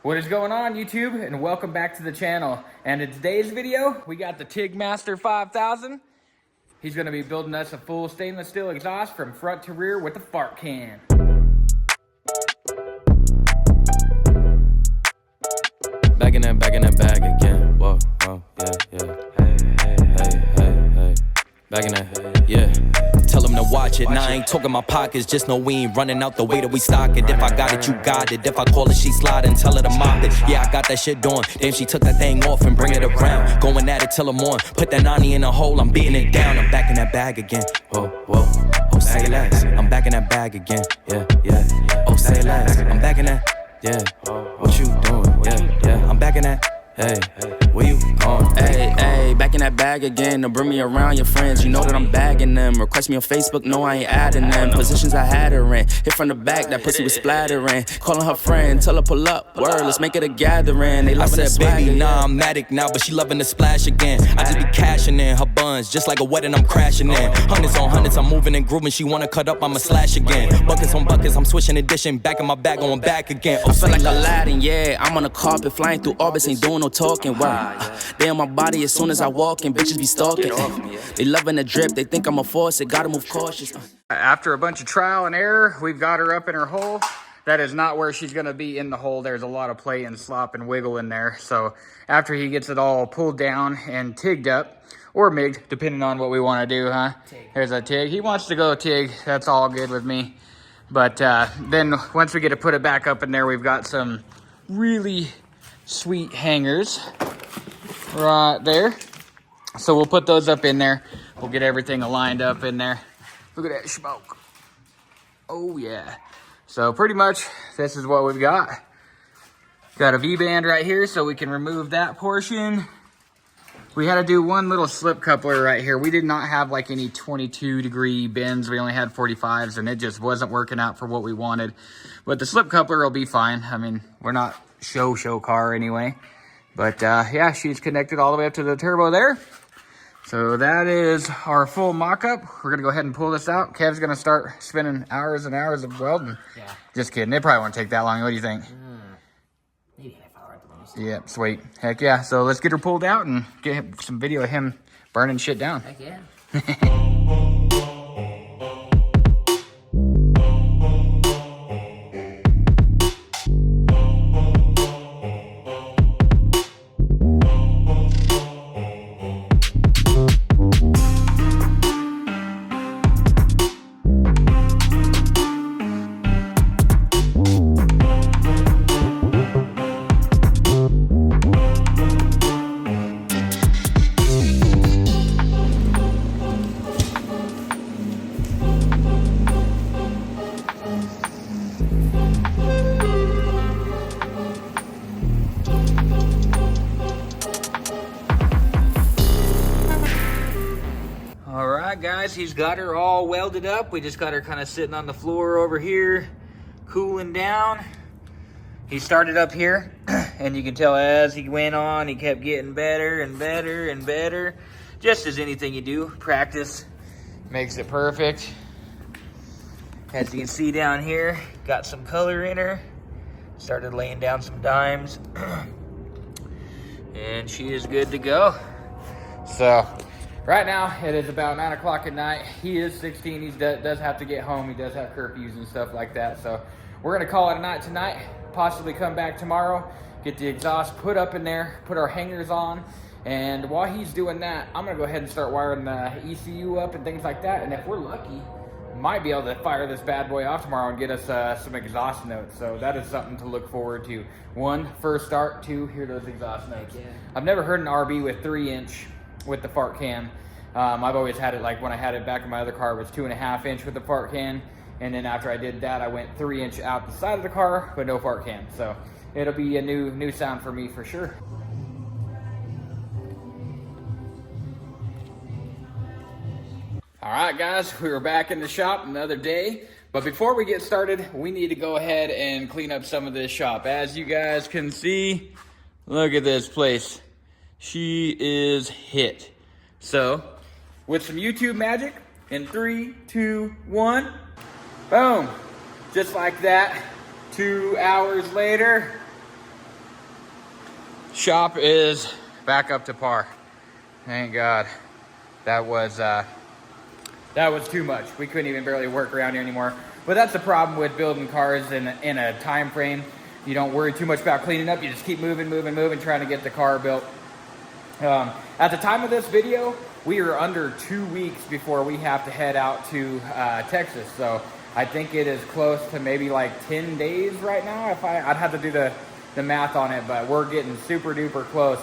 What is going on, YouTube? And welcome back to the channel. And in today's video, we got the TIG Master 5000. He's gonna be building us a full stainless steel exhaust from front to rear with a fart can. Back in that bag again. Whoa, whoa, yeah. Hey. Back in that, yeah. Tell him to watch it. Now I ain't talking my pockets. Just know we ain't running out the way that we stock it. If I got it, you got it. If I call it, she slide and tell her to mop it. Yeah, I got that shit doing. Damn, she took that thing off and bring it around. Going at it till I'm on. Put that 90 in a hole, I'm beating it down. I'm back in that bag again. Whoa. Oh, say less. I'm back in that bag again. Yeah. Oh, say less. I'm back in that. Yeah. What you doing? Yeah. I'm back in that. Hey, where you going? Hey, back in that bag again. Don't bring me around your friends. You know that I'm bagging them. Request me on Facebook, no, I ain't adding them. Positions I had her in. Hit from the back, that pussy was splattering. Calling her friend, tell her pull up. Word, let's make it a gathering. They loving I said, baby, nah, I'm Matic now, but she loving the splash again. I just be cashing in her buns, just like a wedding, I'm crashing in. Hundreds on hundreds, I'm moving and grooving. She wanna cut up, I'ma slash again. Buckets on buckets, I'm switching and dishing. Back in my bag, going back again. I feel like Aladdin, yeah. I'm on the carpet, flying through orbits, ain't doing no talking. Wow. They on my body as soon as I walk in, bitches be stalking. They loving the drip, they think I'm a force, it gotta move cautious. After a bunch of trial and error, we've got her up in her hole. That is not where she's gonna be in the hole. There's a lot of play and slop and wiggle in there. So after he gets it all pulled down and tigged up, or migged, depending on what we wanna do, huh? There's a TIG. He wants to go TIG, that's all good with me. But then once we get to put it back up in there, we've got some really sweet hangers right there. So we'll put those up in there. We'll get everything aligned up in there. Look at that smoke. Oh yeah. So pretty much this is what we've got. Got a V-band right here so we can remove that portion. We had to do one little slip coupler right here. We did not have like any 22-degree bends. We only had 45s and it just wasn't working out for what we wanted. But the slip coupler will be fine. I mean, we're not show car anyway. But yeah, she's connected all the way up to the turbo there. So that is our full mock-up. We're gonna go ahead and pull this out. Kev's gonna start spending hours and hours of welding. Yeah. Just kidding, it probably won't take that long. What do you think? Maybe half hour at the most. Yeah, sweet. Heck yeah. So let's get her pulled out and get some video of him burning shit down. Heck yeah. Guys, he's got her all welded up. We just got her kind of sitting on the floor over here, cooling down. He started up here, and you can tell as he went on, he kept getting better and better and better. Just as anything you do, practice makes it perfect. As you can see down here, got some color in her. Started laying down some dimes. And she is good to go. So right now, it is about 9 o'clock at night. He is 16. He does have to get home. He does have curfews and stuff like that. So we're going to call it a night tonight, possibly come back tomorrow, get the exhaust put up in there, put our hangers on. And while he's doing that, I'm going to go ahead and start wiring the ECU up and things like that. And if we're lucky, might be able to fire this bad boy off tomorrow and get us some exhaust notes. So that is something to look forward to. 1, first start. 2, hear those exhaust notes. Yeah. I've never heard an RB with 3-inch with the fart can. I've always had it like when I had it back in my other car, it was 2.5 inch with the fart can. And then after I did that, I went 3 inch out the side of the car, but no fart can. So it'll be a new sound for me for sure. All right, guys, we were back in the shop another day. But before we get started, we need to go ahead and clean up some of this shop. As you guys can see, look at this place. She is hit. So with some YouTube magic, in 3, 2, 1, boom. Just like that, 2 hours later, Shop is back up to par. Thank God. That was too much. We couldn't even barely work around here anymore. But that's the problem with building cars in a time frame. You don't worry too much about cleaning up. You just keep moving, trying to get the car built. At the time of this video, we are under 2 weeks before we have to head out to Texas. So I think it is close to maybe like 10 days right now. I'd have to do the math on it, but we're getting super duper close.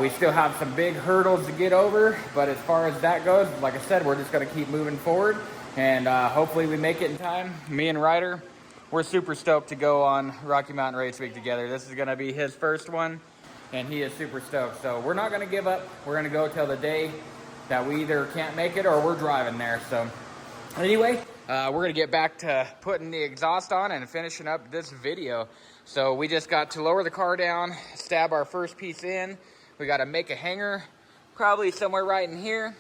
We still have some big hurdles to get over, but as far as that goes, like I said, we're just gonna keep moving forward, and hopefully we make it in time. Me and Ryder, we're super stoked to go on Rocky Mountain Race Week together. This is gonna be his first one, and he is super stoked. So we're not gonna give up. We're gonna go till the day that we either can't make it or we're driving there. So anyway, we're gonna get back to putting the exhaust on and finishing up this video. So we just got to lower the car down, stab our first piece in. We got to make a hanger, probably somewhere right in here.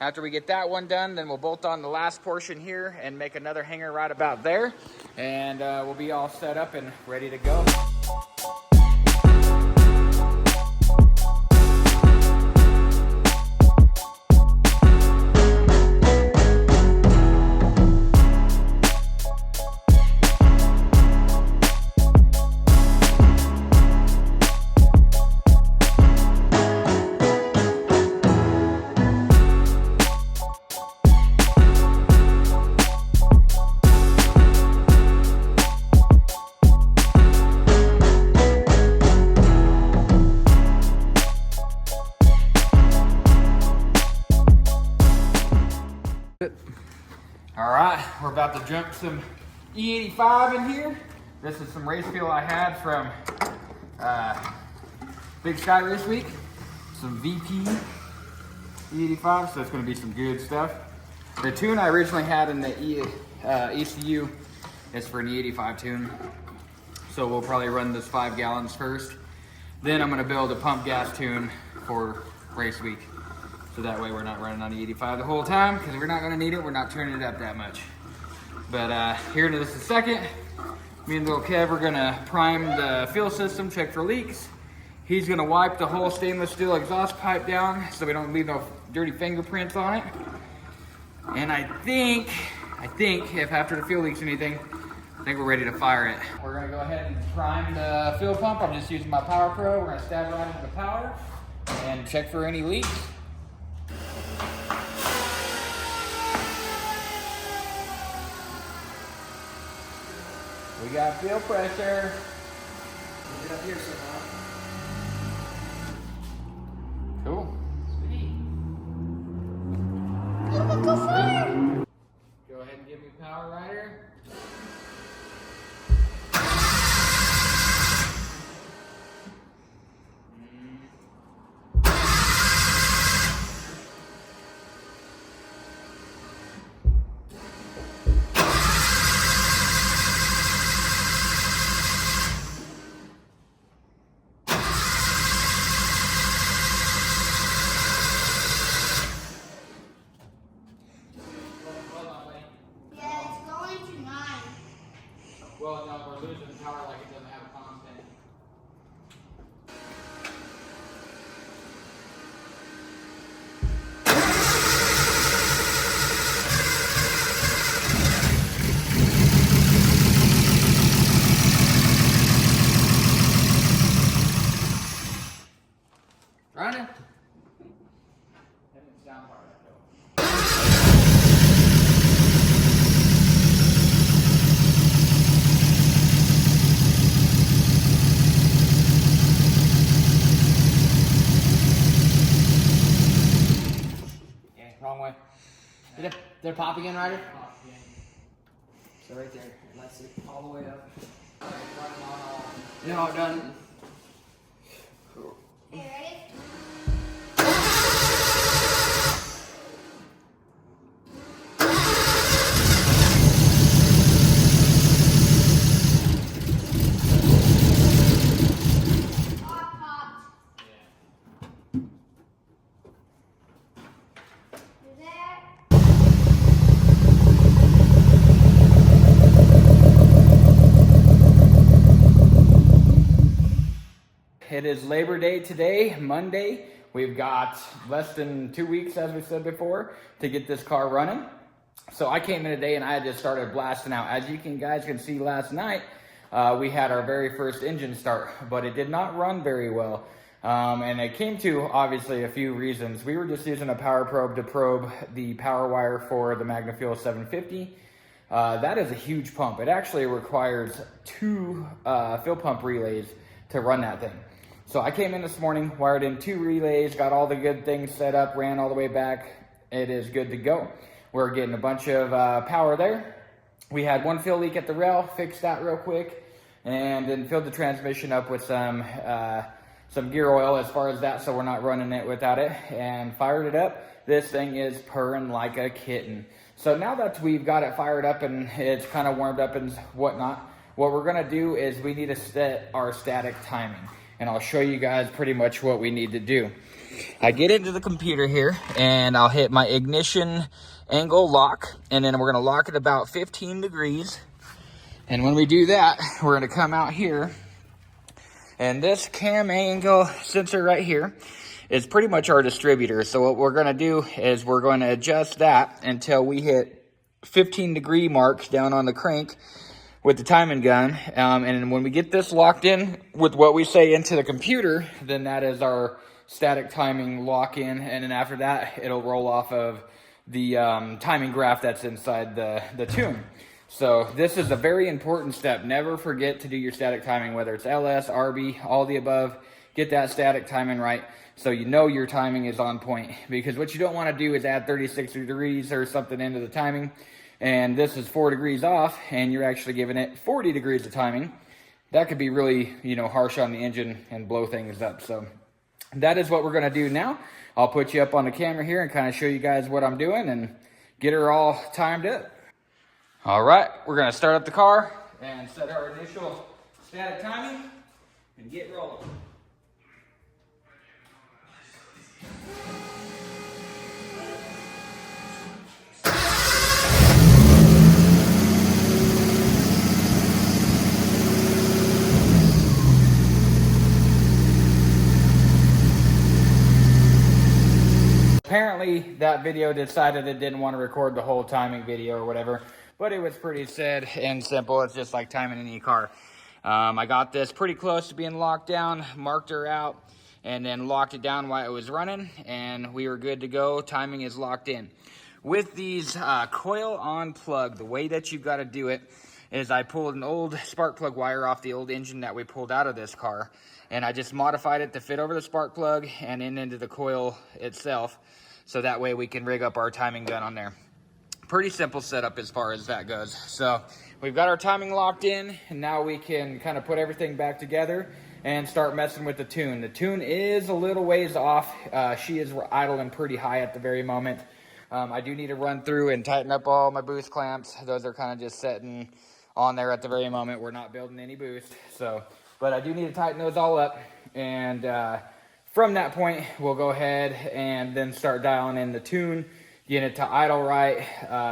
After we get that one done, then we'll bolt on the last portion here and make another hanger right about there. And we'll be all set up and ready to go. All right, we're about to jump some E85 in here. This is some race fuel I had from Big Sky Race Week. Some VP E85, so it's gonna be some good stuff. The tune I originally had in the ECU is for an E85 tune. So we'll probably run this 5 gallons first. Then I'm gonna build a pump gas tune for race week. So that way we're not running on E85 the whole time, because we're not gonna need it. We're not turning it up that much. But here in just a second, me and little Kev are gonna prime the fuel system, check for leaks. He's gonna wipe the whole stainless steel exhaust pipe down so we don't leave no dirty fingerprints on it. And I think if after the fuel leaks anything, I think we're ready to fire it. We're gonna go ahead and prime the fuel pump. I'm just using my Power Pro. We're gonna stab right into the power and check for any leaks. We got fuel pressure. Get up here somehow. Cool. Sweet. Go ahead and give me power, Ryder. Well, no, we're losing power like it doesn't have a constant. Running. That didn't sound hard, though. Wrong way. Did it pop again, Ryder? So right there. Let's see. All the way up. Yeah, all done. You ready? It is Labor Day today, Monday. We've got less than 2 weeks, as we said before, to get this car running. So I came in today and I just started blasting out. As you guys can see last night, we had our very first engine start, but it did not run very well. And it came to, obviously, a few reasons. We were just using a power probe to probe the power wire for the MagnaFuel 750. That is a huge pump. It actually requires 2 fill pump relays to run that thing. So I came in this morning, wired in 2 relays, got all the good things set up, ran all the way back. It is good to go. We're getting a bunch of power there. We had 1 fuel leak at the rail, fixed that real quick, and then filled the transmission up with some gear oil as far as that, so we're not running it without it, and fired it up. This thing is purring like a kitten. So now that we've got it fired up and it's kind of warmed up and whatnot, what we're gonna do is we need to set our static timing. And I'll show you guys pretty much what we need to do. I get into the computer here and I'll hit my ignition angle lock, and then we're gonna lock it about 15 degrees. And when we do that, we're gonna come out here, and this cam angle sensor right here is pretty much our distributor. So what we're gonna do is we're going to adjust that until we hit 15 degree marks down on the crank with the timing gun. And when we get this locked in with what we say into the computer, then that is our static timing lock in. And then after that, it'll roll off of the timing graph that's inside the tune. So this is a very important step. Never forget to do your static timing, whether it's LS, RB, all the above. Get that static timing right so you know your timing is on point. Because what you don't want to do is add 36 degrees or something into the timing, and this is 4 degrees off, and you're actually giving it 40 degrees of timing. That could be really, harsh on the engine and blow things up. So that is what we're going to do now. I'll put you up on the camera here and kind of show you guys what I'm doing and get her all timed up. All right, we're going to start up the car and set our initial static timing and get rolling. Apparently that video decided it didn't want to record the whole timing video or whatever, but it was pretty sad and simple. It's just like timing any car. I got this pretty close to being locked down, marked her out, and then locked it down while it was running, and we were good to go. Timing is locked in. With these coil on plug, the way that you've got to do it is I pulled an old spark plug wire off the old engine that we pulled out of this car, and I just modified it to fit over the spark plug and into the coil itself, so that way we can rig up our timing gun on there. Pretty simple setup as far as that goes. So we've got our timing locked in, and now we can kind of put everything back together and start messing with the tune. The tune is a little ways off. She is idling pretty high at the very moment. I do need to run through and tighten up all my boost clamps. Those are kind of just sitting on there at the very moment. We're not building any boost. But I do need to tighten those all up, and from that point, we'll go ahead and then start dialing in the tune, get it to idle right.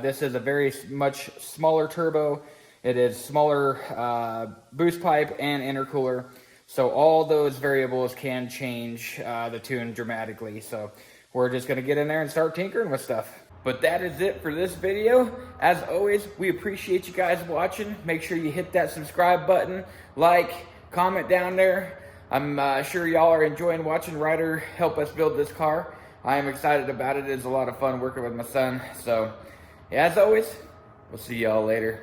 This is a very much smaller turbo. It is smaller boost pipe and intercooler. So all those variables can change the tune dramatically. So we're just gonna get in there and start tinkering with stuff. But that is it for this video. As always, we appreciate you guys watching. Make sure you hit that subscribe button, like, comment down there. I'm sure y'all are enjoying watching Ryder help us build this car. I am excited about it. It's a lot of fun working with my son. So, as always, we'll see y'all later.